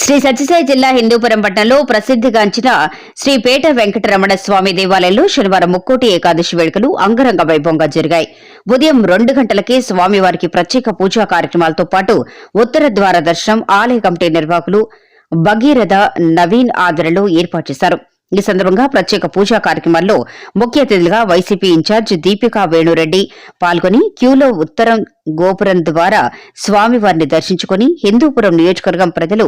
శ్రీ సత్యసాయి జిల్లా హిందూపురం పట్టణంలో ప్రసిద్ధిగాంచిన శ్రీ పేట వెంకటరమణ స్వామి దేవాలయంలో శనివారం ముక్కోటి ఏకాదశి వేడుకలు అంగరంగ వైభవంగా జరిగాయి. ఉదయం 2 గంటలకే స్వామివారికి ప్రత్యేక పూజా కార్యక్రమాలతో పాటు ఉత్తర ద్వార దర్శనం ఆలయ కమిటీ నిర్వాహకులు భగీరథ నవీన్ ఆధ్వర్యంలో ఏర్పాటు చేశారు. ఈ సందర్భంగా ప్రత్యేక పూజా కార్యక్రమాల్లో ముఖ్య అతిథులుగా వైసీపీ ఇన్ఛార్జ్ దీపికా వేణురెడ్డి పాల్గొని క్యూలో ఉత్తరం గోపురం ద్వారా స్వామివారిని దర్శించుకుని హిందూపురం నియోజకవర్గం ప్రజలు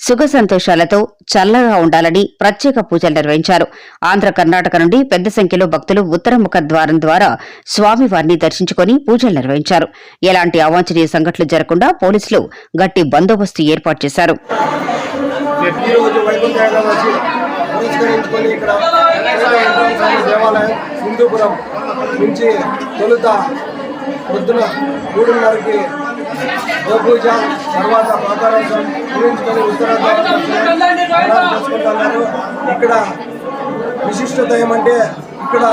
సుఖ సంతోషాలతో చల్లగా ఉండాలని ప్రత్యేక పూజలు నిర్వహించారు. ఆంధ్ర, కర్ణాటక నుండి పెద్ద సంఖ్యలో భక్తులు ఉత్తరముఖ ద్వారం ద్వారా స్వామివారిని దర్శించుకుని పూజలు నిర్వహించారు. ఎలాంటి అవాంఛనీయ సంఘటనలు జరగకుండా పోలీసులు గట్టి బందోబస్తు ఏర్పాటు చేశారు. పురస్కరించుకొని ఇక్కడ దేవాలయం హిందూపురం నుంచి తొలుత పొద్దున 3:30కి గోపూజ, తర్వాత పాతాళం గురించుకొని ఉత్తరాలు. ఇక్కడ విశిష్టత ఏమంటే ఇక్కడ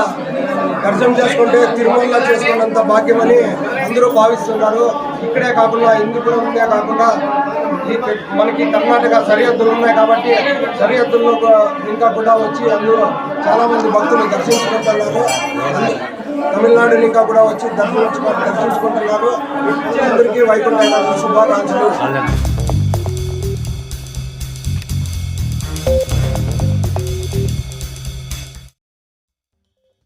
దర్శనం చేసుకుంటే తిరుమల చేసుకున్నంత భాగ్యమని అందరూ భావిస్తున్నారు. ఇక్కడే కాకుండా హిందూపురంనే కాకుండా మనకి కర్ణాటక సరిహద్దులు ఉన్నాయి కాబట్టి సరిహద్దుల్లో ఇంకా కూడా వచ్చి అందరూ చాలామంది భక్తులు దర్శించుకుంటున్నారు. తమిళనాడు ఇంకా కూడా వచ్చి దర్శించుకుంటున్నారు. అందరికీ వైకుంఠ శుభాకాంక్షలు.